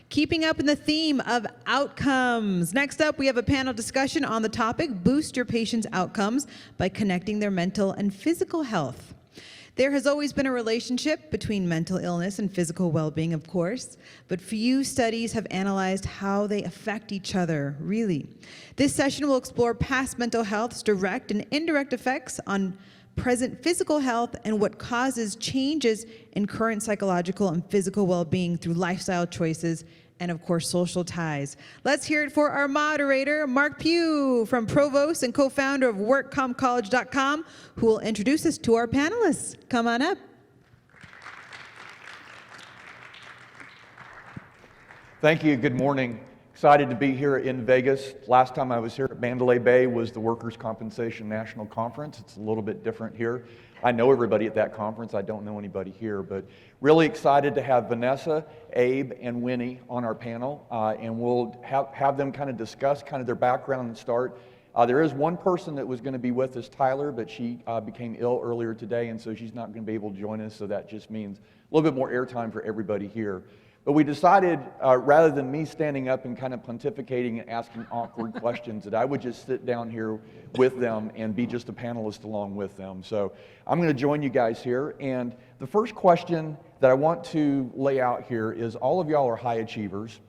Keeping up in the theme of outcomes. Next up, we have a panel discussion on the topic, Boost Your Patient's Outcomes by Connecting Their Mental and Physical Health. There has always been a relationship between mental illness and physical well-being, of course, but few studies have analyzed how they affect each other, really. This session will explore past mental health's direct and indirect effects on present physical health and what causes changes in current psychological and physical well-being through lifestyle choices and, of course, social ties. Let's hear it for our moderator, Mark Pugh from Provost and co-founder of WorkCompCollege.com, who will introduce us to our panelists. Come on up. Thank you. Good morning. Excited to be here in Vegas. Last time I was here at Mandalay Bay was the Workers' Compensation National Conference. It's a little bit different here. I know everybody at that conference. I don't know anybody here, but really excited to have Vanessa, Abe, and Winnie on our panel, and we'll have them kind of discuss kind of their background and start. There is one person that was going to be with us, Tyler, but she became ill earlier today, and so she's not going to be able to join us, so that just means a little bit more airtime for everybody here. But we decided, rather than me standing up and kind of pontificating and asking awkward questions, that I would just sit down here with them and be just a panelist along with them. So I'm going to join you guys here. And the first question that I want to lay out here is all of y'all are high achievers.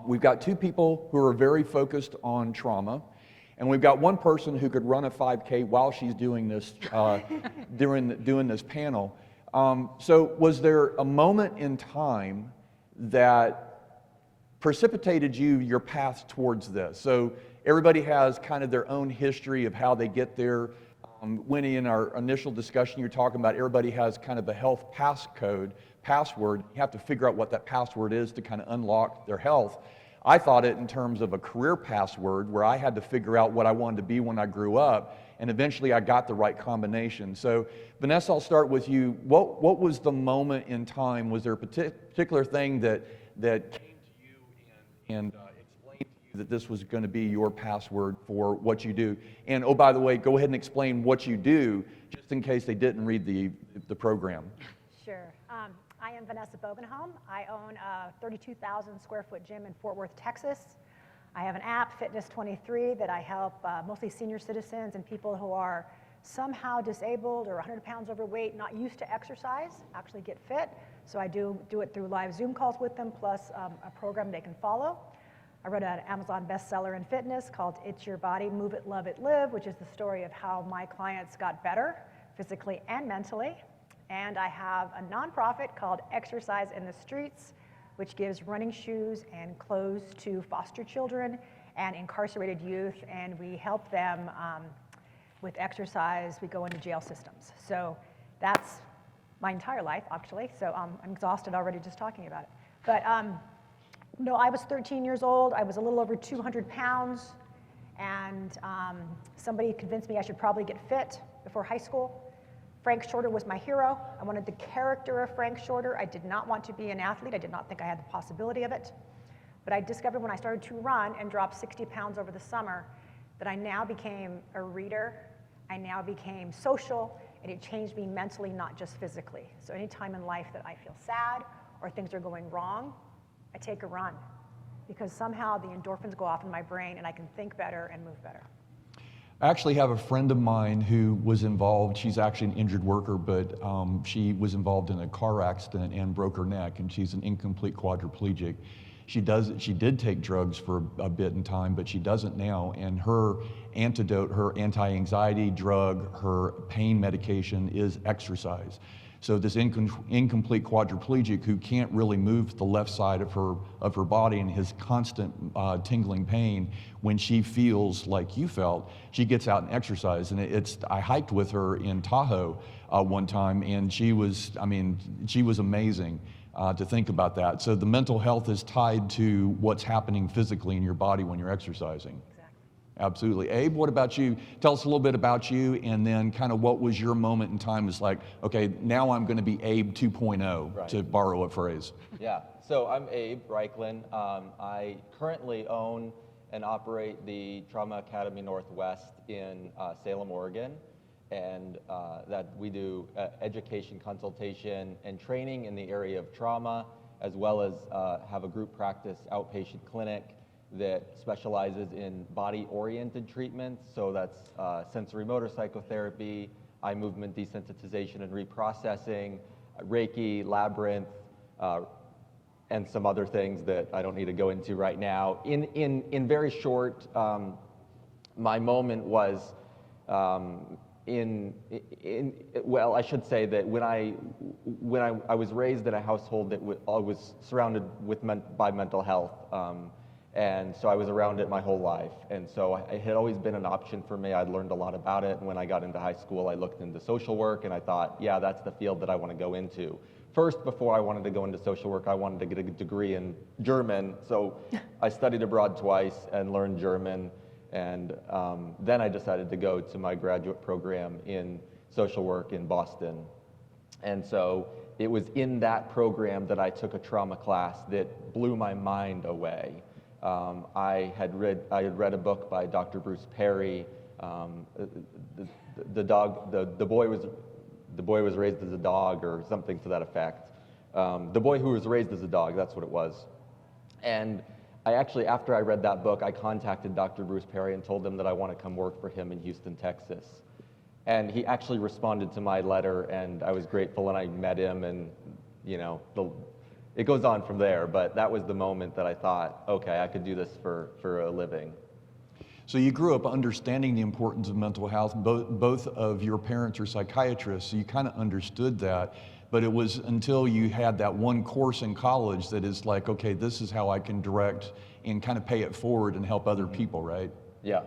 We've got two people who are very focused on trauma. And we've got one person who could run a 5K while she's doing this, doing this panel. So was there a moment in time that precipitated your path towards this? So everybody has kind of their own history of how they get there. Winnie, in our initial discussion, you're talking about everybody has kind of a health password. You have to figure out what that password is to kind of unlock their health. I thought it in terms of a career password where I had to figure out what I wanted to be when I grew up, and eventually I got the right combination. So Vanessa, I'll start with you. What was the moment in time? Was there a particular thing that came to you and explained to you that this was going to be your password for what you do? And oh, by the way, go ahead and explain what you do, just in case they didn't read the program. Sure. I am Vanessa Bogenholm. I own a 32,000 square foot gym in Fort Worth, Texas. I have an app, Fitness 23, that I help mostly senior citizens and people who are somehow disabled or 100 pounds overweight, not used to exercise, actually get fit. So I do it through live Zoom calls with them, plus a program they can follow. I wrote an Amazon bestseller in fitness called It's Your Body, Move It, Love It, Live, which is the story of how my clients got better physically and mentally. And I have a nonprofit called Exercise in the Streets, which gives running shoes and clothes to foster children and incarcerated youth, and we help them with exercise. We go into jail systems. So that's my entire life, actually, so I'm exhausted already just talking about it. But no, I was 13 years old. I was a little over 200 pounds, and somebody convinced me I should probably get fit before high school. Frank Shorter was my hero. I wanted the character of Frank Shorter. I did not want to be an athlete. I did not think I had the possibility of it. But I discovered when I started to run and drop 60 pounds over the summer that I now became a reader. I now became social, and it changed me mentally, not just physically. So anytime in life that I feel sad or things are going wrong, I take a run, because somehow the endorphins go off in my brain and I can think better and move better. I actually have a friend of mine who was involved. She's actually an injured worker, but she was involved in a car accident and broke her neck, and she's an incomplete quadriplegic. She did take drugs for a bit in time, but she doesn't now, and her antidote, her anti-anxiety drug, her pain medication is exercise. So this incomplete quadriplegic who can't really move the left side of her body and has constant tingling pain, when she feels like you felt, she gets out and exercise. And I hiked with her in Tahoe one time, and she was amazing to think about that. So the mental health is tied to what's happening physically in your body when you're exercising. Absolutely. Abe, what about you? Tell us a little bit about you, and then kind of what was your moment in time? It's like, okay, now I'm going to be Abe 2.0, right, to borrow a phrase. Yeah, so I'm Abe Reichlin. I currently own and operate the Trauma Academy Northwest in Salem, Oregon, and that we do education, consultation, and training in the area of trauma as well as have a group practice outpatient clinic that specializes in body-oriented treatments. So that's sensory motor psychotherapy, eye movement desensitization and reprocessing, Reiki, labyrinth, and some other things that I don't need to go into right now. In very short, my moment was well, I should say that when I was raised in a household that was surrounded by mental health, and so I was around it my whole life, and so it had always been an option for me. I'd learned a lot about it, and when I got into high school, I looked into social work, and I thought, yeah, that's the field that I want to go into. First, before I wanted to go into social work, I wanted to get a degree in German, so I studied abroad twice and learned German, and then I decided to go to my graduate program in social work in Boston. And so it was in that program that I took a trauma class that blew my mind away. I had read a book by Dr. Bruce Perry. The boy was raised as a dog, or something to that effect. The boy who was raised as a dog, that's what it was. And I actually, after I read that book, I contacted Dr. Bruce Perry and told him that I want to come work for him in Houston, Texas. And he actually responded to my letter, and I was grateful, and I met him, and it goes on from there, but that was the moment that I thought, okay, I could do this for a living. So you grew up understanding the importance of mental health. Both of your parents are psychiatrists, so you kind of understood that. But it was until you had that one course in college that is like, okay, this is how I can direct and kind of pay it forward and help other people, right? Yeah.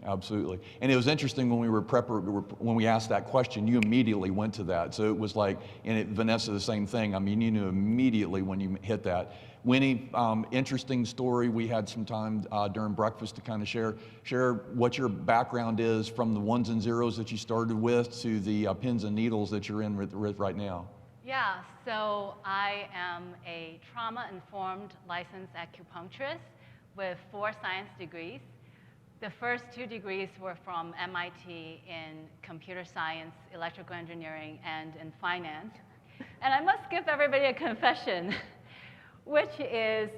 Absolutely. And it was interesting when when we asked that question, you immediately went to that. So it was like, Vanessa, the same thing. I mean, you knew immediately when you hit that. Winnie, interesting story. We had some time during breakfast to kind of share what your background is, from the ones and zeros that you started with to the pins and needles that you're in with right now. Yeah, so I am a trauma-informed licensed acupuncturist with 4 science degrees. The first 2 degrees were from MIT in computer science, electrical engineering, and in finance. And I must give everybody a confession, which is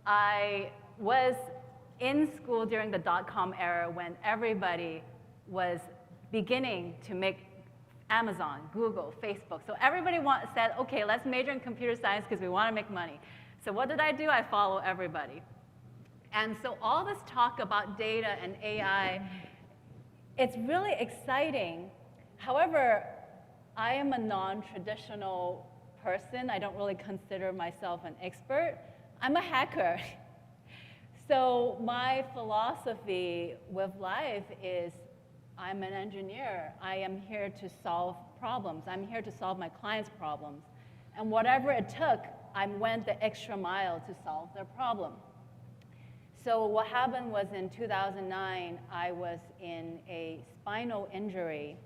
I was in school during the dot-com era when everybody was beginning to make Amazon, Google, Facebook. So everybody said, okay, let's major in computer science because we want to make money. So what did? I follow everybody. And so all this talk about data and AI, it's really exciting. However, I am a non-traditional person. I don't really consider myself an expert. I'm a hacker. So my philosophy with life is I'm an engineer. I am here to solve problems. I'm here to solve my clients' problems. And whatever it took, I went the extra mile to solve their problem. So what happened was in 2009, I was in a spinal injury.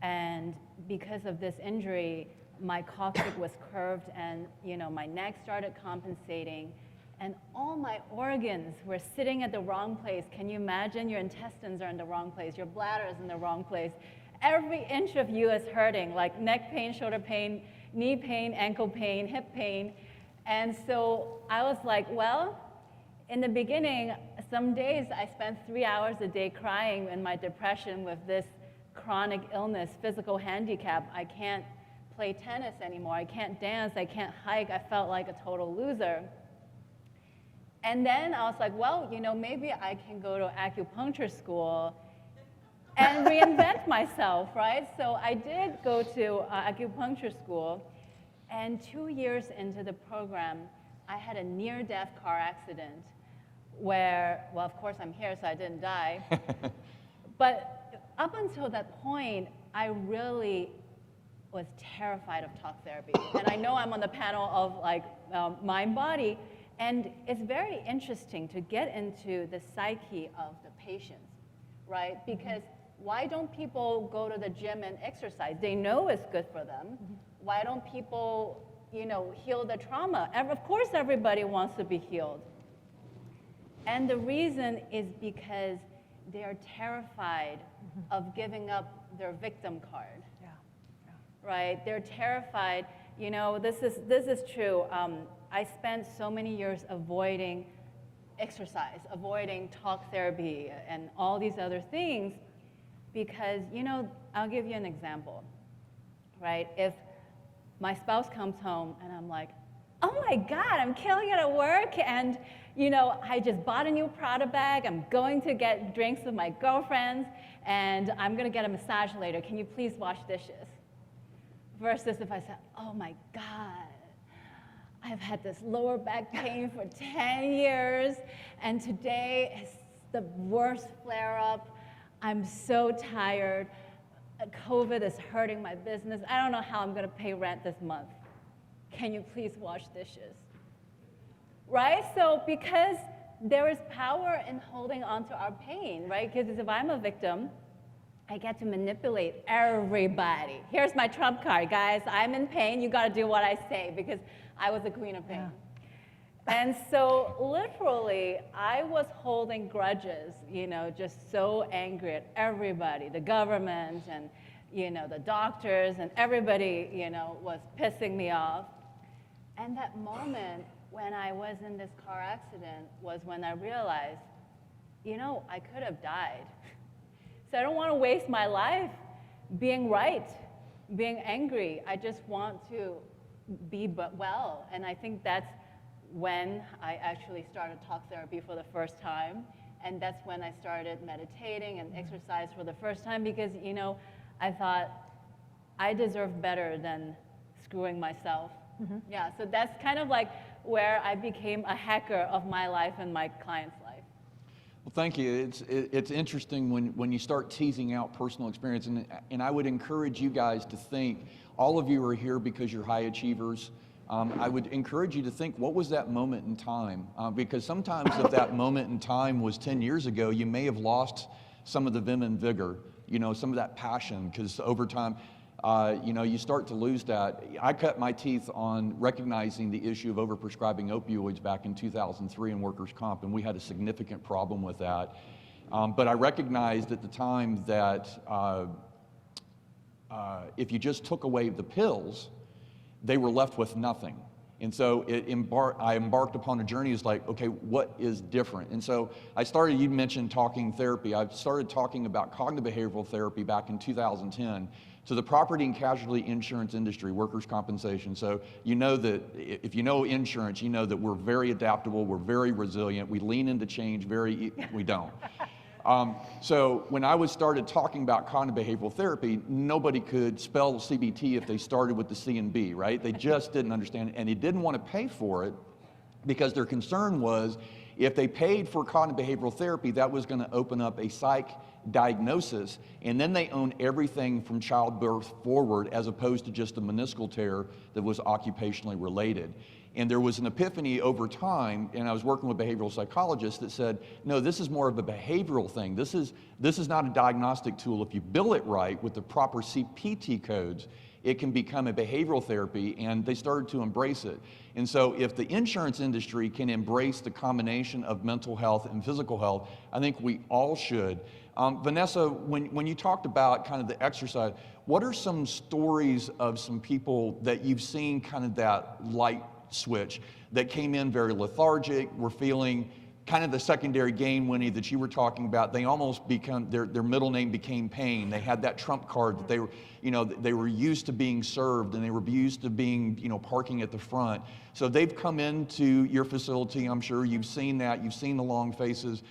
And because of this injury, my coccyx was curved, and my neck started compensating. And all my organs were sitting at the wrong place. Can you imagine? Your intestines are in the wrong place. Your bladder is in the wrong place. Every inch of you is hurting, like neck pain, shoulder pain, knee pain, ankle pain, hip pain. And so I was like, well, in the beginning, some days I spent 3 hours a day crying in my depression with this chronic illness, physical handicap. I can't play tennis anymore. I can't dance. I can't hike. I felt like a total loser. And then I was like, well, maybe I can go to acupuncture school and reinvent myself, right? So I did go to acupuncture school, and 2 years into the program, I had a near-death car accident where, well, of course I'm here, so I didn't die. But up until that point, I really was terrified of talk therapy. And I know I'm on the panel of mind-body, and it's very interesting to get into the psyche of the patients, right? Because why don't people go to the gym and exercise? They know it's good for them. Why don't people, heal the trauma? Of course everybody wants to be healed. And the reason is because they are terrified of giving up their victim card. Right? They're terrified You know, this is true. I spent so many years avoiding exercise, avoiding talk therapy, and all these other things because, you know, I'll give you an example, right? If my spouse comes home and I'm like, oh my God, I'm killing it at work, and you know, I just bought a new Prada bag, I'm going to get drinks with my girlfriends, and I'm gonna get a massage later, can you please wash dishes? Versus if I said, oh my God, I've had this lower back pain for 10 years, and today is the worst flare-up. I'm so tired. COVID is hurting my business. I don't know how I'm gonna pay rent this month. Can you please wash dishes? Right? So because there is power in holding on to our pain, right? Because if I'm a victim, I get to manipulate everybody. Here's my trump card, guys. I'm in pain. You got to do what I say because I was the queen of pain. Yeah. And so literally, I was holding grudges, you know, just so angry at everybody, the government and, you know, the doctors and everybody, you know, was pissing me off. And that moment when I was in this car accident was when I realized, you know, I could have died. So I don't want to waste my life being right, being angry. I just want to be well. And I think that's when I actually started talk therapy for the first time. And that's when I started meditating and exercise for the first time because, you know, I thought I deserve better than screwing myself. Mm-hmm. Yeah, so that's kind of like where I became a hacker of my life and my client's life. Well, thank you. It's interesting when you start teasing out personal experience, and I would encourage you guys to think, all of you are here because you're high achievers. I would encourage you to think, what was that moment in time? Because sometimes if that moment in time was 10 years ago, you may have lost some of the vim and vigor, you know, some of that passion, because over time, you know, you start to lose that. I cut my teeth on recognizing the issue of overprescribing opioids back in 2003 in workers' comp, and we had a significant problem with that. But I recognized at the time that if you just took away the pills, they were left with nothing. And so I embarked upon a journey. It's like, okay, what is different? And so I started, you mentioned talking therapy. I started talking about cognitive behavioral therapy back in 2010 to the property and casualty insurance industry, workers' compensation. So you know that if you know insurance, you know that we're very adaptable, we're very resilient, we lean into change, we don't. So when I started talking about cognitive behavioral therapy, nobody could spell CBT if they started with the C and B, right? They just didn't understand it, and they didn't want to pay for it because their concern was if they paid for cognitive behavioral therapy, that was going to open up a psych diagnosis, and then they own everything from childbirth forward as opposed to just a meniscal tear that was occupationally related. And there was an epiphany over time, and I was working with behavioral psychologists that said, no, this is more of a behavioral thing. This is not a diagnostic tool. If you bill it right with the proper CPT codes, it can become a behavioral therapy, and they started to embrace it. And so if the insurance industry can embrace the combination of mental health and physical health, I think we all should. Vanessa, when you talked about kind of the exercise, what are some stories of some people that you've seen kind of that light switch that came in very lethargic, were feeling kind of the secondary gain, Winnie, that you were talking about? They almost become, their middle name became pain. They had that trump card that they were, you know, they were used to being served, and they were used to being, you know, parking at the front. So they've come into your facility, I'm sure you've seen that, you've seen the long faces.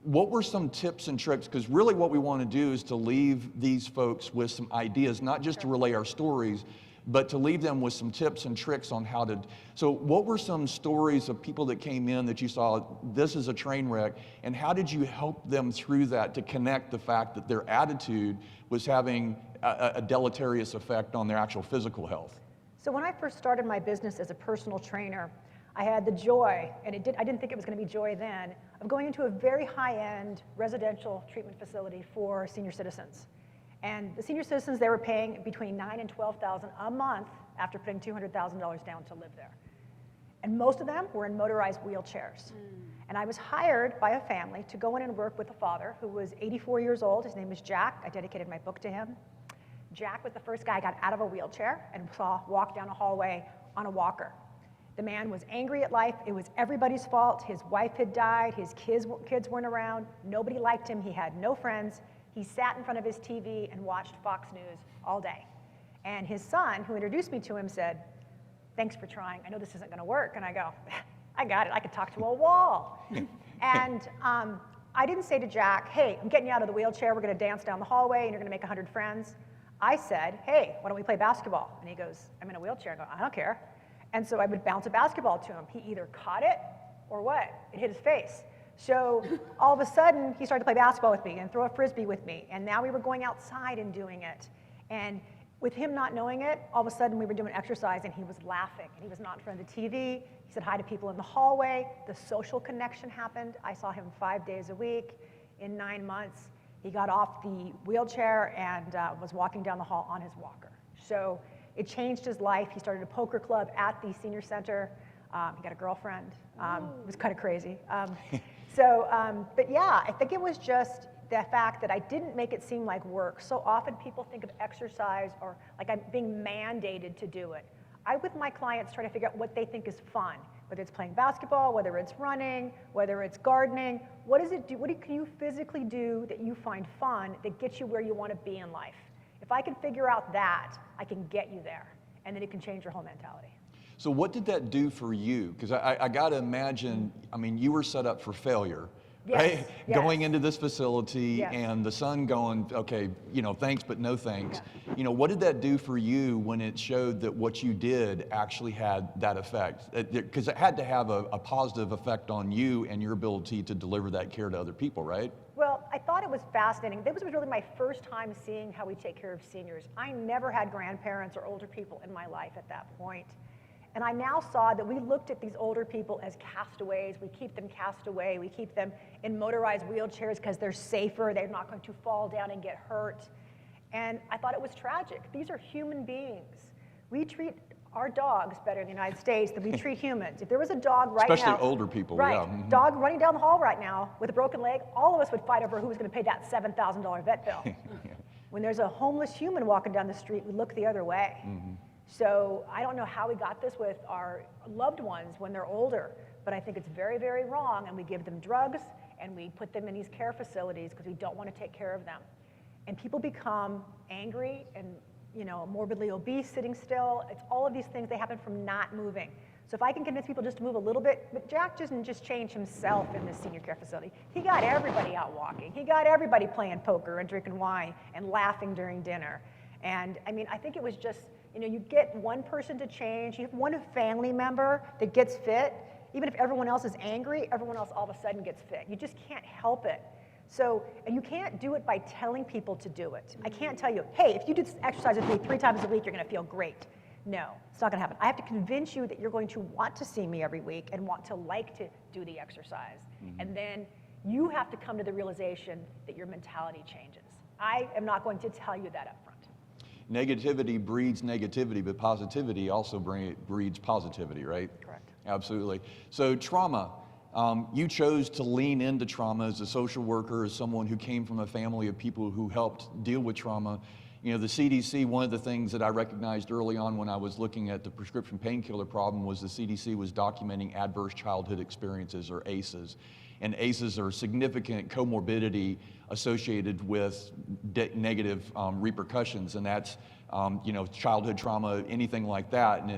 What were some tips and tricks? Because really what we want to do is to leave these folks with some ideas, not just to relay our stories, but to leave them with some tips and tricks on how to. So what were some stories of people that came in that you saw, this is a train wreck, and how did you help them through that to connect the fact that their attitude was having a deleterious effect on their actual physical health? So when I first started my business as a personal trainer, I had the joy, and I didn't think it was going to be joy then, of going into a very high-end residential treatment facility for senior citizens. And the senior citizens, they were paying between $9,000 and $12,000 a month after putting $200,000 down to live there. And most of them were in motorized wheelchairs. And I was hired by a family to go in and work with a father who was 84 years old. His name was Jack. I dedicated my book to him. Jack was the first guy I got out of a wheelchair and saw walk down a hallway on a walker. The man was angry at life. It was everybody's fault. His wife had died. His kids weren't around. Nobody liked him. He had no friends. He sat in front of his TV and watched Fox News all day. And his son, who introduced me to him, said, "Thanks for trying. I know this isn't going to work." And I go, "I got it. I could talk to a wall." And I didn't say to Jack, "Hey, I'm getting you out of the wheelchair. We're going to dance down the hallway, and you're going to make 100 friends." I said, "Hey, why don't we play basketball?" And he goes, "I'm in a wheelchair." I go, "I don't care." And so I would bounce a basketball to him. He either caught it or what? It hit his face. So all of a sudden, he started to play basketball with me and throw a Frisbee with me. And now we were going outside and doing it. And with him not knowing it, all of a sudden we were doing exercise and he was laughing. And he was not in front of the TV. He said hi to people in the hallway. The social connection happened. I saw him 5 days a week. In 9 months, he got off the wheelchair and was walking down the hall on his walker. So it changed his life. He started a poker club at the senior center. He got a girlfriend. It was kind of crazy. But yeah, I think it was just the fact that I didn't make it seem like work. So often people think of exercise or like I'm being mandated to do it. I, with my clients, try to figure out what they think is fun, whether it's playing basketball, whether it's running, whether it's gardening. What does it do? What can you physically do that you find fun that gets you where you want to be in life? If I can figure out that, I can get you there, and then it can change your whole mentality. So what did that do for you? Because I got to imagine, I mean, you were set up for failure, Yes, right? yes. Going into this facility Yes. and the son going, okay, you know, thanks, but no thanks. Yeah. You know, what did that do for you when it showed that what you did actually had that effect? Because it had to have a positive effect on you and your ability to deliver that care to other people, right? Well, I thought it was fascinating. This was really my first time seeing how we take care of seniors. I never had grandparents or older people in my life at that point. And I now saw that we looked at these older people as castaways. We keep them cast away. We keep them in motorized wheelchairs because they're safer. They're not going to fall down and get hurt. And I thought it was tragic. These are human beings. We treat our dogs better in the United States than we treat humans. If there was a dog right Especially now, older people, right, yeah. Mhm. dog running down the hall right now with a broken leg, all of us would fight over who was going to pay that $7,000 vet bill. When there's a homeless human walking down the street, we look the other way. Mm-hmm. So I don't know how we got this with our loved ones when they're older, but I think it's very, very wrong, and we give them drugs and we put them in these care facilities because we don't want to take care of them. And people become angry and, you know, morbidly obese, sitting still. It's all of these things, they happen from not moving. So if I can convince people just to move a little bit, but Jack doesn't just change himself in this senior care facility. He got everybody out walking. He got everybody playing poker and drinking wine and laughing during dinner. And I mean, I think it was just, you know, you get one person to change, you have one family member that gets fit, even if everyone else is angry, everyone else all of a sudden gets fit. You just can't help it. So, and you can't do it by telling people to do it. I can't tell you, hey, if you do this exercise with me 3 times a week, you're gonna feel great. No, it's not gonna happen. I have to convince you that you're going to want to see me every week and want to like to do the exercise. Mm-hmm. And then you have to come to the realization that your mentality changes. I am not going to tell you that up front. Negativity breeds negativity, but positivity also breeds positivity, right? Correct. Absolutely. So trauma, you chose to lean into trauma as a social worker, as someone who came from a family of people who helped deal with trauma. You know, the CDC, one of the things that I recognized early on when I was looking at the prescription painkiller problem was the CDC was documenting adverse childhood experiences, or ACEs. And ACEs are significant comorbidity associated with negative repercussions, and that's you know, childhood trauma, anything like that, and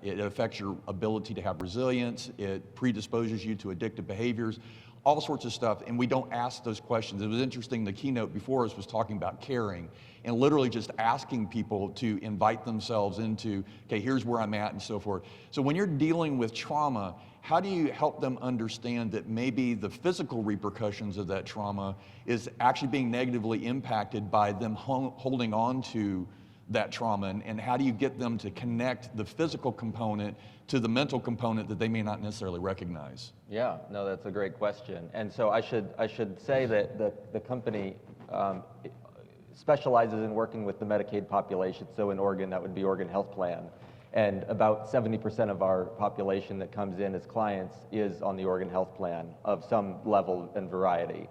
it affects your ability to have resilience. It predisposes you to addictive behaviors, all sorts of stuff, and we don't ask those questions. It was interesting, the keynote before us was talking about caring, and literally just asking people to invite themselves into, okay, here's where I'm at, and so forth. So when you're dealing with trauma, how do you help them understand that maybe the physical repercussions of that trauma is actually being negatively impacted by them holding on to that trauma, and how do you get them to connect the physical component to the mental component that they may not necessarily recognize? Yeah, no, that's a great question. And so I should say that the company specializes in working with the Medicaid population. So in Oregon, that would be Oregon Health Plan. And about 70% of our population that comes in as clients is on the Oregon Health Plan of some level and variety.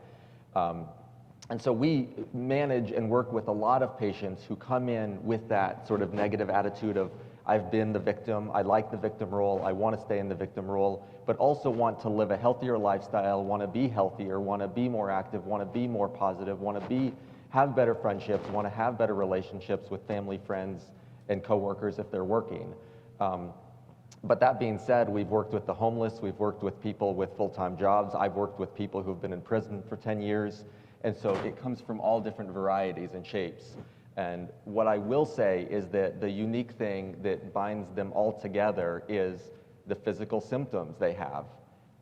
And so we manage and work with a lot of patients who come in with that sort of negative attitude of, I've been the victim, I like the victim role, I want to stay in the victim role, but also want to live a healthier lifestyle, want to be healthier, want to be more active, want to be more positive, want to have better friendships, want to have better relationships with family, friends, and coworkers if they're working. But that being said, we've worked with the homeless, we've worked with people with full-time jobs, I've worked with people who've been in prison for 10 years, and so it comes from all different varieties and shapes. And what I will say is that the unique thing that binds them all together is the physical symptoms they have.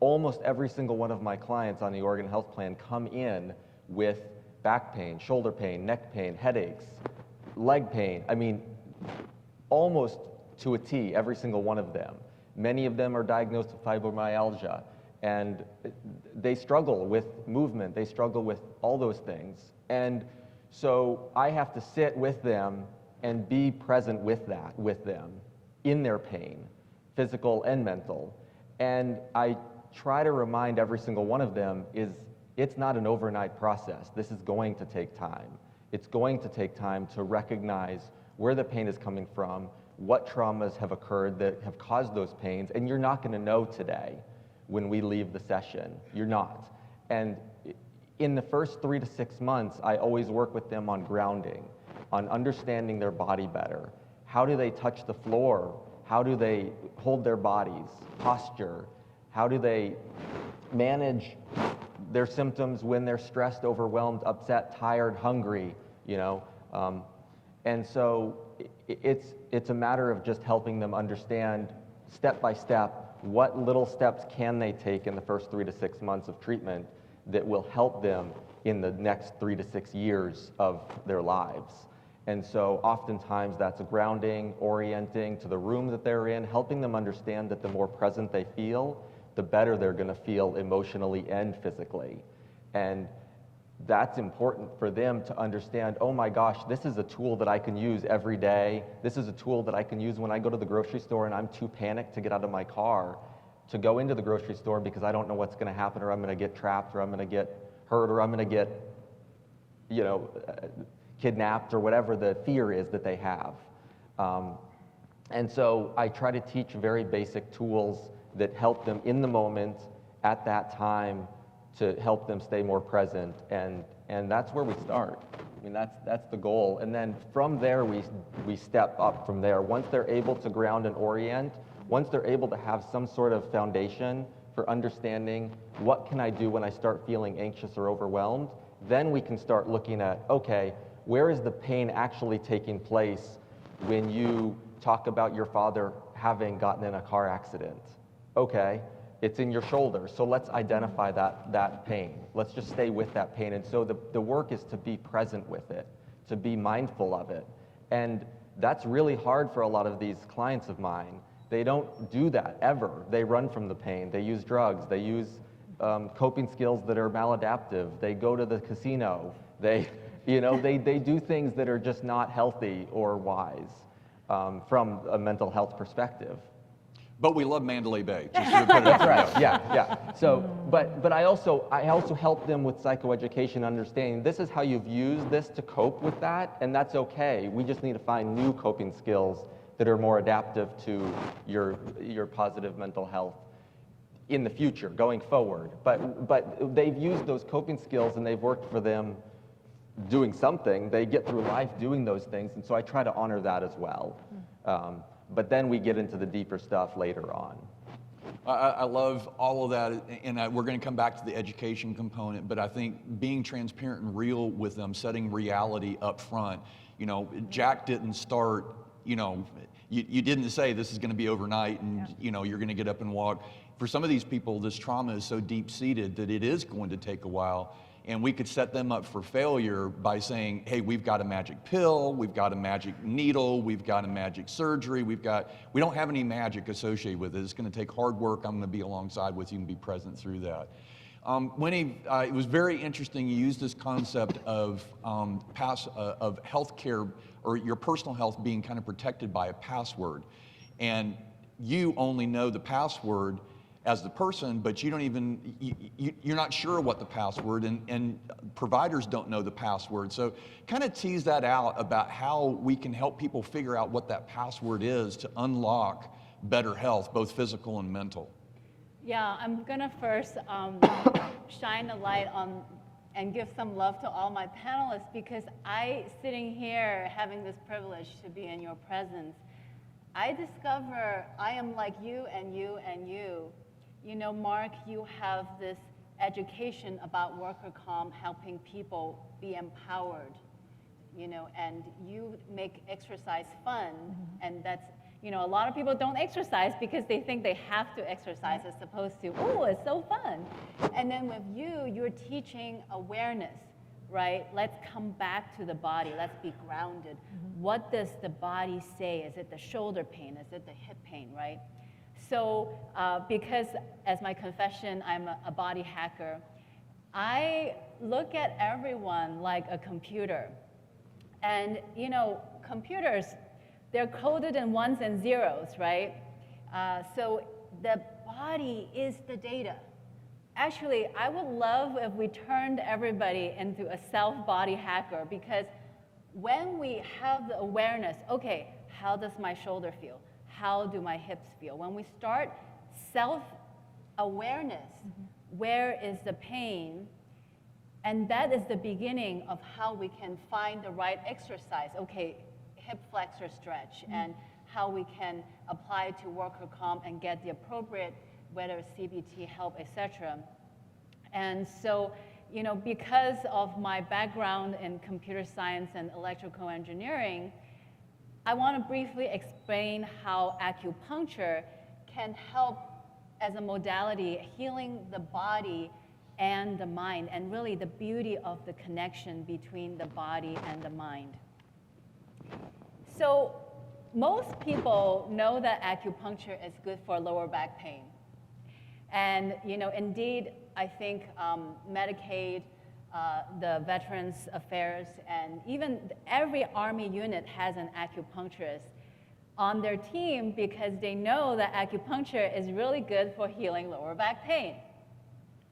Almost every single one of my clients on the Oregon Health Plan come in with back pain, shoulder pain, neck pain, headaches, leg pain. I mean, almost to a T, every single one of them. Many of them are diagnosed with fibromyalgia, and they struggle with movement, they struggle with all those things. And so I have to sit with them and be present with them, in their pain, physical and mental. And I try to remind every single one of them it's not an overnight process. This is going to take time. It's going to take time to recognize where the pain is coming from, what traumas have occurred that have caused those pains, and you're not going to know today when we leave the session. You're not. And in the first 3 to 6 months, I always work with them on grounding, on understanding their body better. How do they touch the floor? How do they hold their bodies? Posture. How do they manage their symptoms when they're stressed, overwhelmed, upset, tired, hungry, you know? And so it's a matter of just helping them understand step by step what little steps can they take in the first 3 to 6 months of treatment that will help them in the next 3 to 6 years of their lives. And so oftentimes that's grounding, orienting to the room that they're in, helping them understand that the more present they feel, the better they're going to feel emotionally and physically. And that's important for them to understand, oh my gosh, this is a tool that I can use every day. This is a tool that I can use when I go to the grocery store and I'm too panicked to get out of my car to go into the grocery store because I don't know what's going to happen, or I'm going to get trapped, or I'm going to get hurt, or I'm going to get, you know, kidnapped, or whatever the fear is that they have. And so I try to teach very basic tools that help them in the moment at that time to help them stay more present, and that's where we start. I mean, that's the goal, and then from there we step up from there. Once they're able to ground and orient, once they're able to have some sort of foundation for understanding what can I do when I start feeling anxious or overwhelmed, then we can start looking at, okay, where is the pain actually taking place when you talk about your father having gotten in a car accident? Okay, it's in your shoulder, so let's identify that pain. Let's just stay with that pain. And so the work is to be present with it, to be mindful of it. And that's really hard for a lot of these clients of mine. They don't do that ever. They run from the pain. They use drugs. They use coping skills that are maladaptive. They go to the casino. They do things that are just not healthy or wise from a mental health perspective. But we love Mandalay Bay. Just to put it That's right. Yeah. So, but I also help them with psychoeducation, understanding this is how you've used this to cope with that, and that's okay. We just need to find new coping skills that are more adaptive to your positive mental health in the future, going forward. But they've used those coping skills and they've worked for them doing something. They get through life doing those things, and so I try to honor that as well. But then we get into the deeper stuff later on. I love all of that, and we're going to come back to the education component, but I think being transparent and real with them, setting reality up front. You know, Jack didn't start, you know, you didn't say this is going to be overnight and, you know, you're going to get up and walk. For some of these people, this trauma is so deep-seated that it is going to take a while. And we could set them up for failure by saying, hey, we've got a magic pill, we've got a magic needle, we've got a magic surgery, we don't have any magic associated with it. It's going to take hard work. I'm going to be alongside with you and be present through that. Winnie, it was very interesting. You used this concept of healthcare, or your personal health being kind of protected by a password. And you only know the password as the person, but you don't even, you're not sure what the password, and providers don't know the password. So kind of tease that out about how we can help people figure out what that password is to unlock better health, both physical and mental. Yeah, I'm gonna first shine a light on and give some love to all my panelists, because sitting here having this privilege to be in your presence, I discover I am like you and you and you. You know, Mark, you have this education about worker comp, helping people be empowered, you know, and you make exercise fun, and that's, you know, a lot of people don't exercise because they think they have to exercise as opposed to, oh, it's so fun. And then with you, you're teaching awareness, right? Let's come back to the body. Let's be grounded. What does the body say? Is it the shoulder pain? Is it the hip pain, right? So because, as my confession, I'm a body hacker, I look at everyone like a computer. And, you know, computers, they're coded in ones and zeros, right? So the body is the data. Actually, I would love if we turned everybody into a self-body hacker, because when we have the awareness, okay, how does my shoulder feel? How do my hips feel? When we start self-awareness, where is the pain? And that is the beginning of how we can find the right exercise. Okay, hip flexor stretch, and how we can apply to worker comp and get the appropriate, whether it's CBT help, etc. And so, you know, because of my background in computer science and electrical engineering, I want to briefly explain how acupuncture can help as a modality healing the body and the mind, and really the beauty of the connection between the body and the mind. So most people know that acupuncture is good for lower back pain. And, you know, indeed, I think Medicaid, the Veterans Affairs, and even every Army unit has an acupuncturist on their team, because they know that acupuncture is really good for healing lower back pain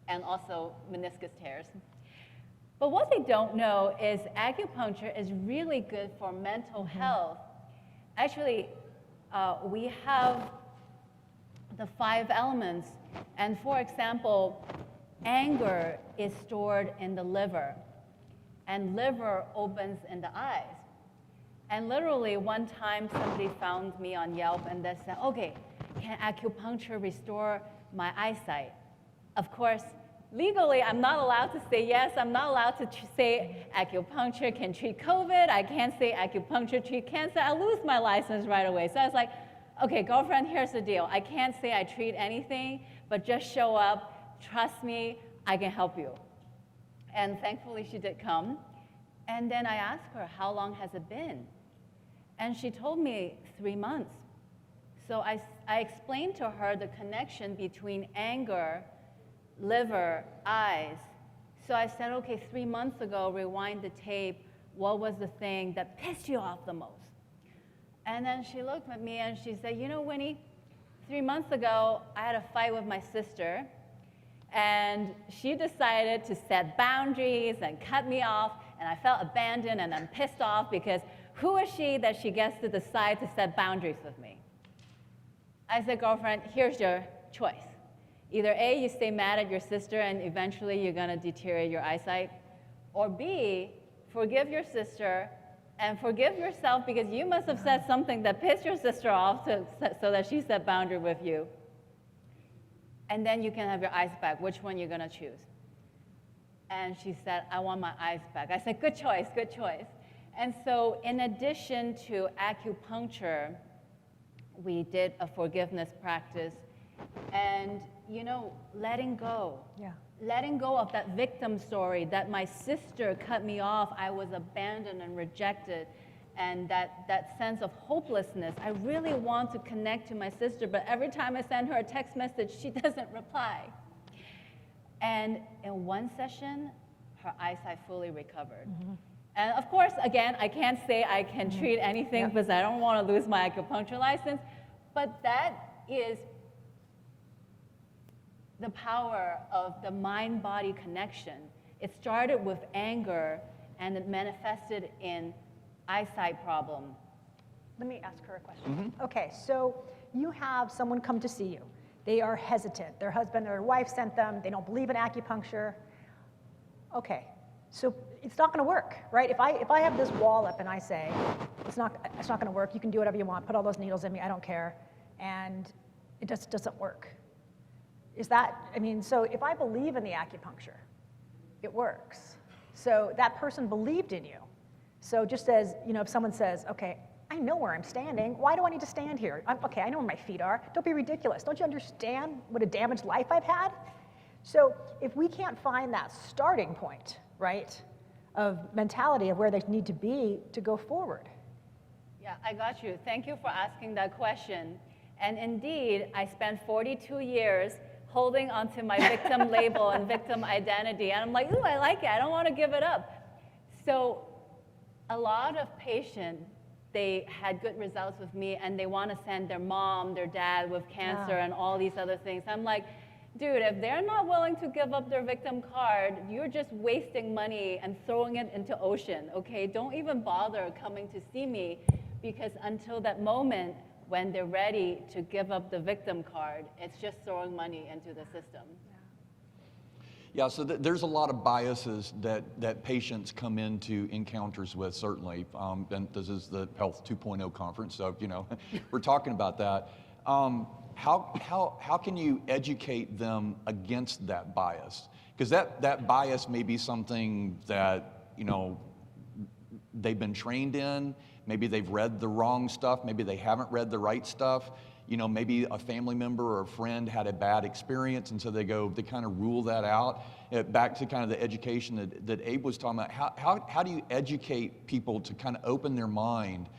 and also meniscus tears. But what they don't know is acupuncture is really good for mental health. Actually, we have the 5 elements, and for example, anger is stored in the liver, and liver opens in the eyes. And literally one time somebody found me on Yelp and they said, okay, can acupuncture restore my eyesight? Of course, legally, I'm not allowed to say yes. I'm not allowed to say acupuncture can treat COVID. I can't say acupuncture treat cancer. I lose my license right away. So I was like, okay, girlfriend, here's the deal. I can't say I treat anything, but just show up. Trust me, I can help you. And thankfully, she did come. And then I asked her, how long has it been? And she told me 3 months. So I explained to her the connection between anger, liver, eyes. So I said, okay, 3 months ago, rewind the tape. What was the thing that pissed you off the most? And then she looked at me and she said, you know, Winnie, 3 months ago, I had a fight with my sister. And she decided to set boundaries and cut me off. And I felt abandoned and I'm pissed off, because who is she that she gets to decide to set boundaries with me? I said, girlfriend, here's your choice. Either A, you stay mad at your sister and eventually you're gonna deteriorate your eyesight, or B, forgive your sister and forgive yourself, because you must have said something that pissed your sister off so that she set boundary with you. And then you can have your eyes back. Which one you're gonna choose? And she said, I want my eyes back. I said, good choice, good choice. And so in addition to acupuncture, we did a forgiveness practice, and, you know, letting go. Yeah. Letting go of that victim story that my sister cut me off, I was abandoned and rejected, and that sense of hopelessness. I really want to connect to my sister, but every time I send her a text message, she doesn't reply. And in one session, her eyesight fully recovered. And of course, again, I can't say I can treat anything because I don't want to lose my acupuncture license, but that is the power of the mind-body connection. It started with anger and it manifested in eyesight problem. Let me ask her a question. Okay, so you have someone come to see you. They are hesitant. Their husband or their wife sent them. They don't believe in acupuncture. Okay, so it's not going to work, right? If I have this wall up and I say it's not going to work. You can do whatever you want. Put all those needles in me. I don't care, and it just doesn't work. Is that? I mean, so if I believe in the acupuncture, it works. So that person believed in you. So just as if someone says, okay, I know where I'm standing. Why do I need to stand here? Okay, I know where my feet are. Don't be ridiculous. Don't you understand what a damaged life I've had? So if we can't find that starting point, right, of mentality of where they need to be to go forward. Yeah, I got you. Thank you for asking that question. And indeed, I spent 42 years holding onto my victim label and victim identity. And I'm like, ooh, I like it. I don't want to give it up. So a lot of patients, they had good results with me and they want to send their mom, their dad with cancer and all these other things. I'm like, dude, if they're not willing to give up their victim card, you're just wasting money and throwing it into ocean, okay? Don't even bother coming to see me, because until that moment when they're ready to give up the victim card, it's just throwing money into the system. Yeah, so there's a lot of biases that patients come into encounters with, certainly. And this is the Health 2.0 conference, so we're talking about that. How can you educate them against that bias? Because that bias may be something that they've been trained in. Maybe they've read the wrong stuff. Maybe they haven't read the right stuff. Maybe a family member or a friend had a bad experience, and so they kind of rule that out. Back to kind of the education that Abe was talking about. How do you educate people to kind of open their mind?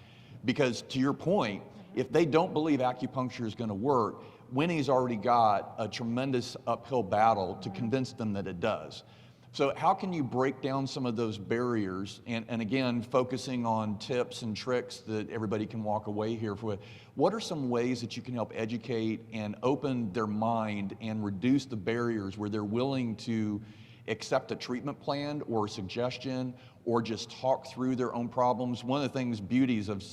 Because to your point, if they don't believe acupuncture is going to work, Winnie's already got a tremendous uphill battle to convince them that it does. So how can you break down some of those barriers, and again, focusing on tips and tricks that everybody can walk away here with? What are some ways that you can help educate and open their mind and reduce the barriers where they're willing to accept a treatment plan or a suggestion or just talk through their own problems? One of the things, beauties of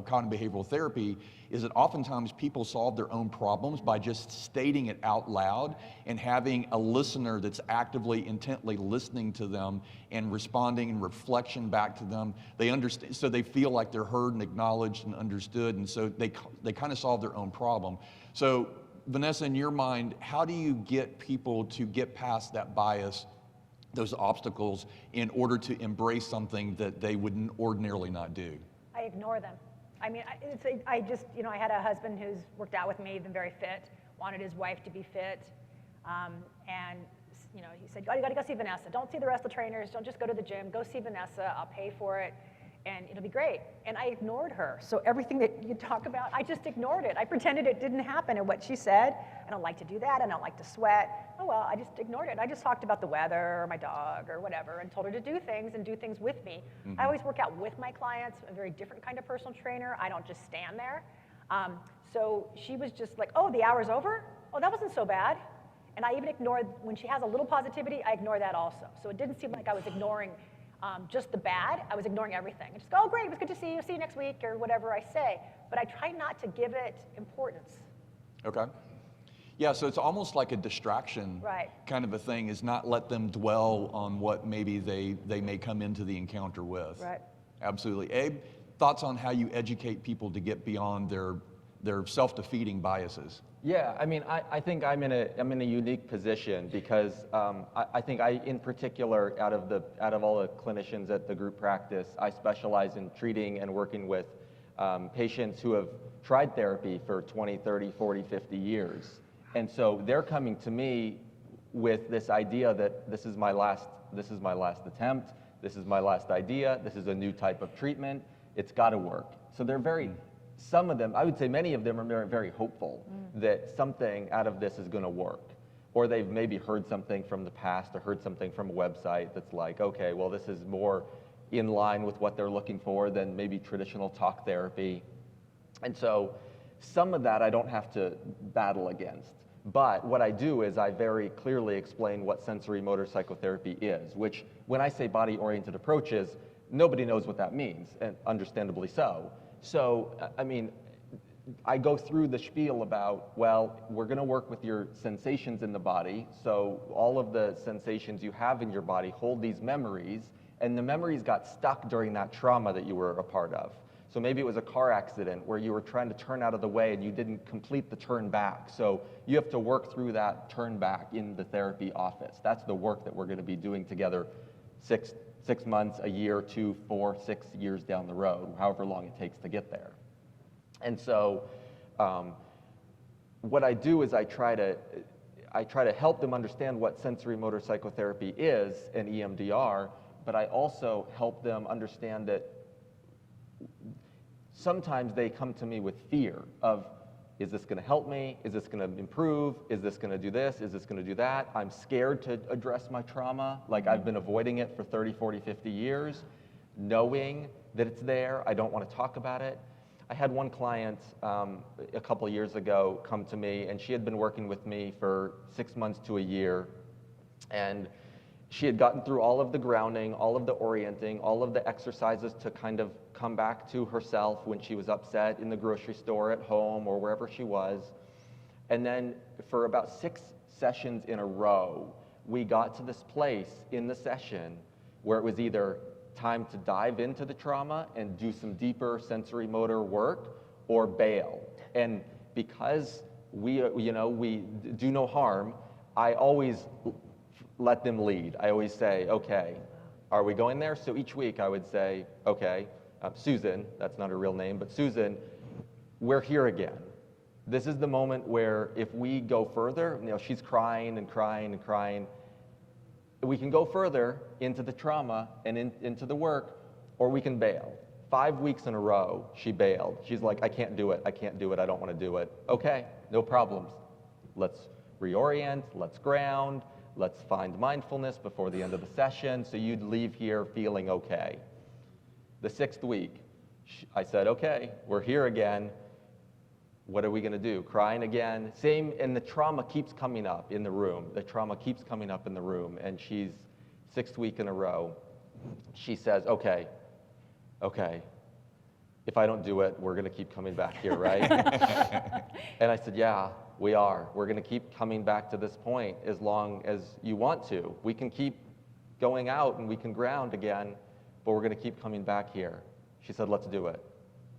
cognitive behavioral therapy, is that oftentimes people solve their own problems by just stating it out loud and having a listener that's actively, intently listening to them and responding and reflection back to them. They understand, so they feel like they're heard and acknowledged and understood, and so they kind of solve their own problem. So Vanessa, in your mind, how do you get people to get past that bias, those obstacles, in order to embrace something that they would ordinarily not do? I ignore them. I mean, I just, I had a husband who's worked out with me, been very fit, wanted his wife to be fit, and he said, you gotta go see Vanessa. Don't see the rest of the trainers. Don't just go to the gym. Go see Vanessa. I'll pay for it, and it'll be great. And I ignored her. So everything that you talk about, I just ignored it. I pretended it didn't happen. And what she said, I don't like to do that. I don't like to sweat. Oh, well, I just ignored it. I just talked about the weather or my dog or whatever and told her to do things and do things with me. I always work out with my clients. I'm a very different kind of personal trainer. I don't just stand there. So she was just like, oh, the hour's over? Oh, that wasn't so bad. And I even ignored, when she has a little positivity, I ignore that also. So it didn't seem like I was ignoring just the bad. I was ignoring everything. I just go, oh, great, it was good to see you next week, or whatever I say. But I try not to give it importance. Okay. Yeah, so it's almost like a distraction kind of a thing, is not let them dwell on what maybe they may come into the encounter with. Right. Absolutely. Abe, thoughts on how you educate people to get beyond their self-defeating biases? Yeah, I mean, I think I'm in a unique position because I think in particular, out of all the clinicians at the group practice, I specialize in treating and working with patients who have tried therapy for 20, 30, 40, 50 years. And so they're coming to me with this idea that this is my last attempt, this is my last idea, this is a new type of treatment, it's got to work. So they're some of them, I would say many of them are very, very hopeful that something out of this is going to work. Or they've maybe heard something from the past or heard something from a website that's like, okay, well, this is more in line with what they're looking for than maybe traditional talk therapy. And so some of that I don't have to battle against. But what I do is I very clearly explain what sensory motor psychotherapy is, which when I say body-oriented approaches, nobody knows what that means, and understandably so. So, I mean, I go through the spiel about, well, we're going to work with your sensations in the body. So all of the sensations you have in your body hold these memories, and the memories got stuck during that trauma that you were a part of. So maybe it was a car accident where you were trying to turn out of the way and you didn't complete the turn back. So you have to work through that turn back in the therapy office. That's the work that we're going to be doing together 6 months, a year, 2, 4, 6 years down the road, however long it takes to get there. And so what I do is I try to help them understand what sensory motor psychotherapy is and EMDR, but I also help them understand that sometimes they come to me with fear of, is this going to help me? Is this going to improve? Is this going to do this? Is this going to do that? I'm scared to address my trauma. Like I've been avoiding it for 30, 40, 50 years, knowing that it's there. I don't want to talk about it. I had one client a couple of years ago come to me, and she had been working with me for 6 months to a year, and she had gotten through all of the grounding, all of the orienting, all of the exercises to kind of come back to herself when she was upset in the grocery store, at home, or wherever she was. And then for about 6 sessions in a row, we got to this place in the session where it was either time to dive into the trauma and do some deeper sensory motor work or bail. And because we do no harm, I always let them lead. I always say, okay, are we going there? So each week I would say, okay, Susan, that's not her real name, but Susan, we're here again. This is the moment where if we go further, she's crying and crying and crying, we can go further into the trauma and into the work, or we can bail. 5 weeks in a row, she bailed. She's like, I can't do it, I can't do it, I don't want to do it. Okay, no problems. Let's reorient, let's ground, let's find mindfulness before the end of the session, so you'd leave here feeling okay. The 6th week, I said, okay, we're here again. What are we going to do? Crying again? Same, and the trauma keeps coming up in the room. The trauma keeps coming up in the room, and she's 6th week in a row. She says, okay, if I don't do it, we're going to keep coming back here, right? And I said, yeah, we are. We're going to keep coming back to this point as long as you want to. We can keep going out and we can ground again, but we're going to keep coming back here. She said, let's do it.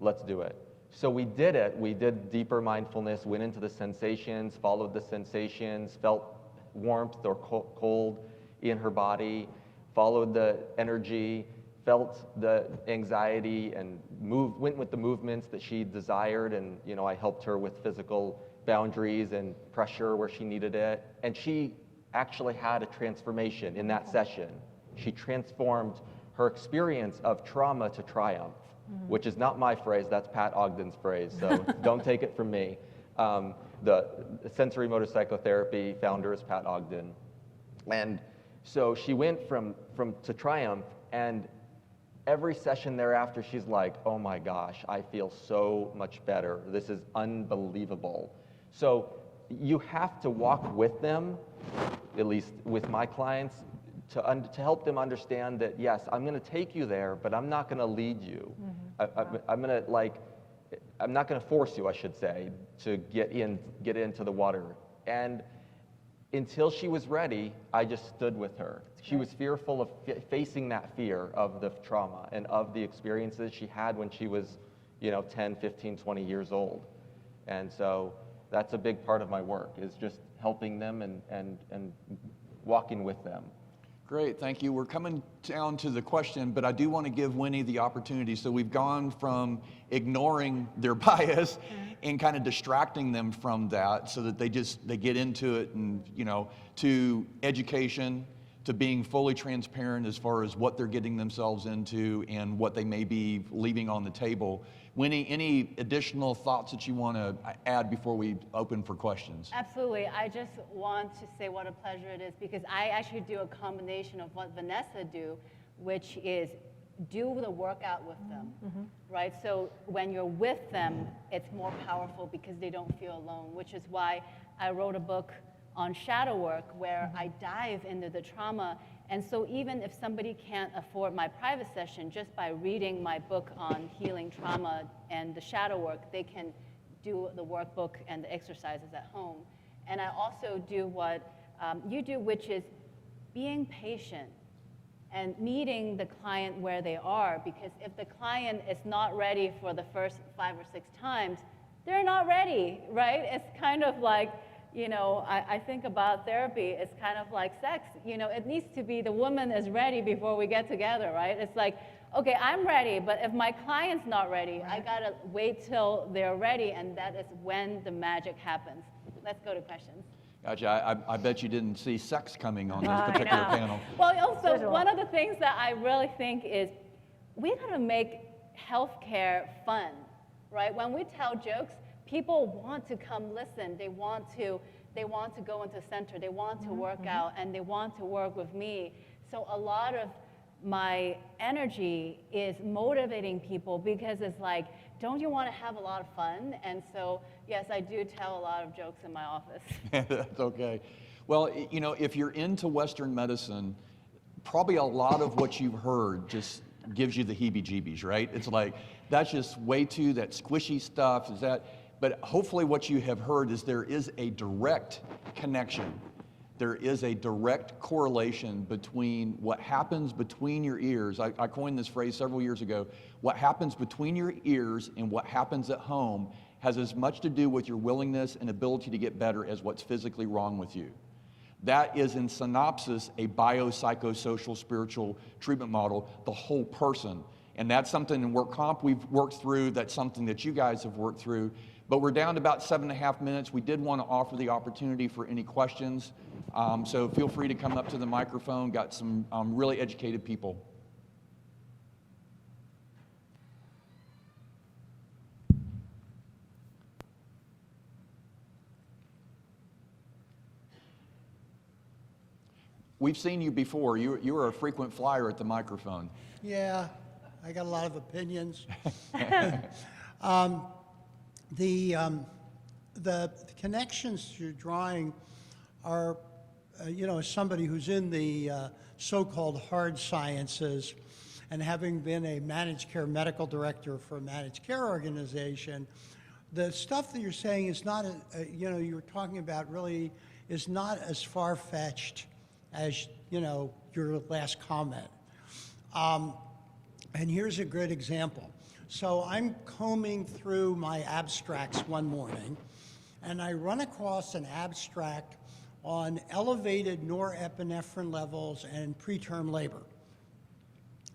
Let's do it. So we did it. We did deeper mindfulness, went into the sensations, followed the sensations, felt warmth or cold in her body, followed the energy, felt the anxiety, and went with the movements that she desired. And I helped her with physical boundaries and pressure where she needed it. And she actually had a transformation in that session. She transformed her experience of trauma to triumph. Which is not my phrase, that's Pat Ogden's phrase, so don't take it from me. The sensory motor psychotherapy founder is Pat Ogden. And so she went from to triumph, and every session thereafter she's like, oh my gosh, I feel so much better. This is unbelievable. So you have to walk with them, at least with my clients, to help them understand that, yes, I'm going to take you there, but I'm not going to lead you. I'm not going to force you, I should say, to get into the water. And until she was ready, I just stood with her. She was fearful of facing that fear of the trauma and of the experiences she had when she was, 10, 15, 20 years old. And so that's a big part of my work, is just helping them and walking with them. Great, thank you. We're coming down to the question, but I do want to give Winnie the opportunity. So we've gone from ignoring their bias and kind of distracting them from that so that they get into it, and to education, to being fully transparent as far as what they're getting themselves into and what they may be leaving on the table. Winnie, any additional thoughts that you want to add before we open for questions? Absolutely. I just want to say what a pleasure it is, because I actually do a combination of what Vanessa do, which is do the workout with them, right? So when you're with them, it's more powerful because they don't feel alone, which is why I wrote a book on shadow work where I dive into the trauma. And so even if somebody can't afford my private session, just by reading my book on healing trauma and the shadow work, they can do the workbook and the exercises at home. And I also do what you do, which is being patient and meeting the client where they are, because if the client is not ready for the first 5 or 6 times, they're not ready, right? It's kind of like, you know, I think about therapy, it's kind of like sex. You know, it needs to be the woman is ready before we get together, right? It's like, okay, I'm ready, but if my client's not ready, I gotta wait till they're ready, and that is when the magic happens. Let's go to questions. Gotcha. I bet you didn't see sex coming on this particular panel. Well, also, one of the things that I really think is we gotta make healthcare fun, right? When we tell jokes, people want to come listen. They want to go into center. They want to work out, and they want to work with me. So a lot of my energy is motivating people because it's like, don't you want to have a lot of fun? And so, yes, I do tell a lot of jokes in my office. That's okay. Well, you know, if you're into Western medicine, probably a lot of what you've heard just gives you the heebie-jeebies, right? It's like, that's just way too, that squishy stuff, is that, but hopefully what you have heard is there is a direct connection. There is a direct correlation between what happens between your ears. I coined this phrase several years ago. What happens between your ears and what happens at home has as much to do with your willingness and ability to get better as what's physically wrong with you. That is, in synopsis, a biopsychosocial spiritual treatment model, the whole person. And that's something in work comp we've worked through. That's something that you guys have worked through. But we're down to about 7.5 minutes. We did want to offer the opportunity for any questions. So feel free to come up to the microphone. Got some really educated people. We've seen you before. You were a frequent flyer at the microphone. Yeah, I got a lot of opinions. The connections you're drawing are, you know, as somebody who's in the so-called hard sciences and having been a managed care medical director for a managed care organization, the stuff that you're saying is not, you know, you're talking about really is not as far-fetched as, you know, your last comment. And here's a good example. So I'm combing through my abstracts one morning, and I run across an abstract on elevated norepinephrine levels and preterm labor.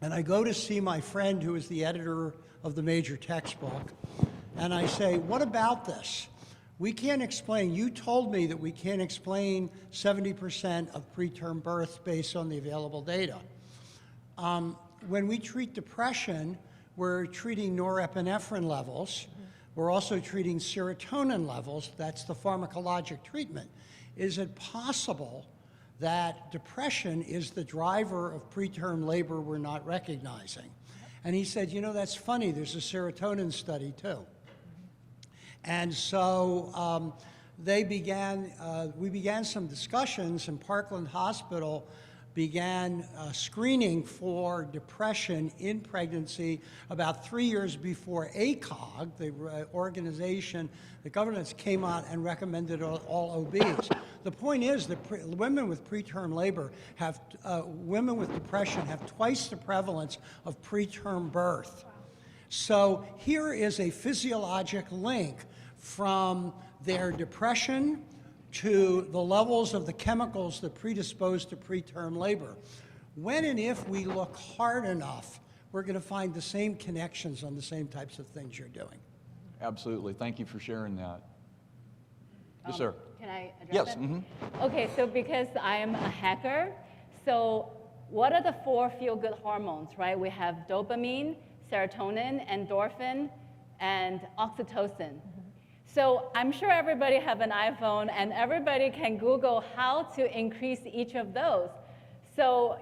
And I go to see my friend who is the editor of the major textbook, and I say, what about this? We can't explain, you told me that we can't explain 70% of preterm births based on the available data. When we treat depression, we're treating norepinephrine levels. We're also treating serotonin levels. That's the pharmacologic treatment. Is it possible that depression is the driver of preterm labor we're not recognizing? And he said, you know, that's funny. There's a serotonin study too. And so we began some discussions, and Parkland Hospital began screening for depression in pregnancy about 3 years before ACOG, the organization, the governance came out and recommended all OBs. The point is that women with preterm labor have, women with depression have twice the prevalence of preterm birth. So here is a physiologic link from their depression to the levels of the chemicals that predispose to preterm labor. When and if we look hard enough, we're going to find the same connections on the same types of things you're doing. Absolutely. Thank you for sharing that. Yes, sir. Can I address Yes. it? Mm-hmm. Okay, so because I am a hacker, so what are the 4 feel-good hormones, right? We have dopamine, serotonin, endorphin, and oxytocin. So I'm sure everybody have an iPhone and everybody can Google how to increase each of those. So,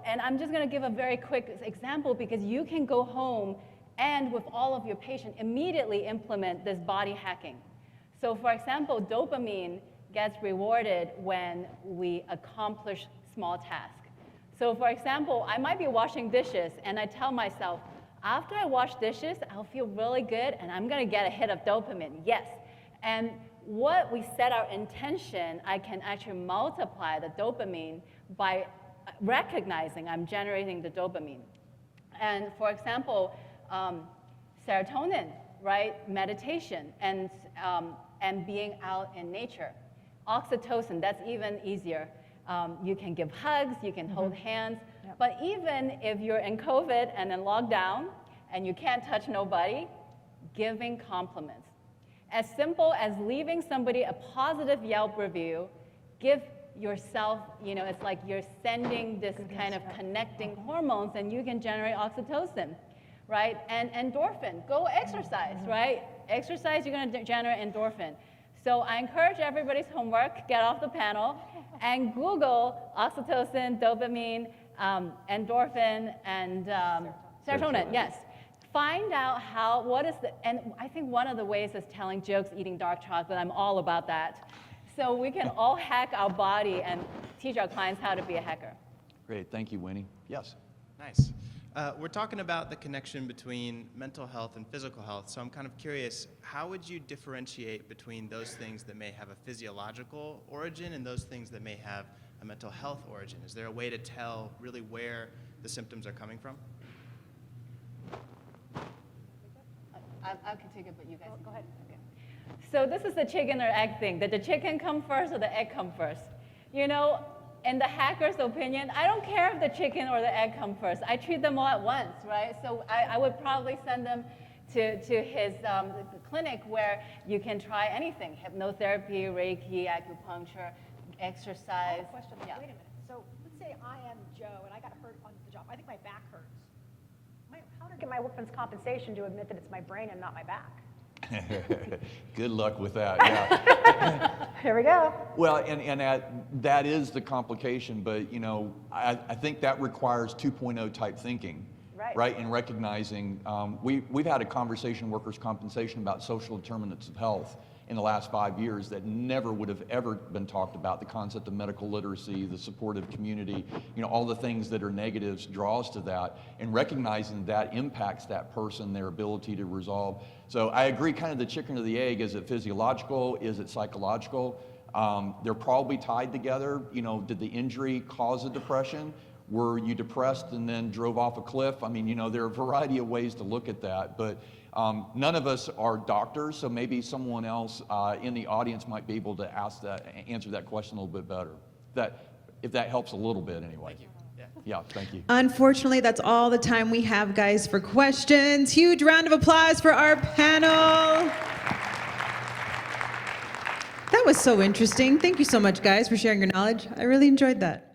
and I'm just going to give a very quick example because you can go home and with all of your patients immediately implement this body hacking. So for example, dopamine gets rewarded when we accomplish small tasks. So for example, I might be washing dishes and I tell myself, after I wash dishes, I'll feel really good and I'm gonna get a hit of dopamine, yes. And what we set our intention, I can actually multiply the dopamine by recognizing I'm generating the dopamine. And for example, serotonin, right? Meditation and being out in nature. Oxytocin, that's even easier. You can give hugs, you can hold hands, but even if you're in COVID and in lockdown and you can't touch nobody, giving compliments. As simple as leaving somebody a positive Yelp review, give yourself, it's like you're sending this kind of connecting hormones and you can generate oxytocin, right? And endorphin, go exercise, right? Exercise, you're gonna generate endorphin. So I encourage everybody's homework, get off the panel, and Google oxytocin, dopamine, endorphin, and serotonin, yes. Find out and I think one of the ways is telling jokes, eating dark chocolate. I'm all about that. So we can all hack our body and teach our clients how to be a hacker. Great, thank you, Winnie. Yes. Nice. We're talking about the connection between mental health and physical health, so I'm kind of curious, how would you differentiate between those things that may have a physiological origin and those things that may have a mental health origin? Is there a way to tell really where the symptoms are coming from? I can take it, but you guys go ahead. Okay. So this is the chicken or egg thing. Did the chicken come first or the egg come first? In the hacker's opinion, I don't care if the chicken or the egg come first. I treat them all at once, right? So I would probably send them to his clinic where you can try anything, hypnotherapy, Reiki, acupuncture, exercise. I have a question. Yeah. Wait a minute. So let's say I am Joe and I got hurt on the job. I think my back hurts. How to get my workman's compensation to admit that it's my brain and not my back? Good luck with that, yeah. Here we go. Well, and that is the complication, but I think that requires 2.0 type thinking, right? And recognizing, we've had a conversation in workers' compensation about social determinants of health in the last 5 years that never would have ever been talked about. The concept of medical literacy, the supportive community, all the things that are negatives draws to that, and recognizing that impacts that person, their ability to resolve. So I agree, kind of the chicken or the egg. Is it physiological? Is it psychological? They're probably tied together. Did the injury cause a depression? Were you depressed and then drove off a cliff? I mean, there are a variety of ways to look at that, but none of us are doctors, so maybe someone else in the audience might be able to answer that question a little bit better. If that helps a little bit anyway. Thank you. Yeah, thank you. Unfortunately, that's all the time we have, guys, for questions. Huge round of applause for our panel. That was so interesting. Thank you so much, guys, for sharing your knowledge. I really enjoyed that.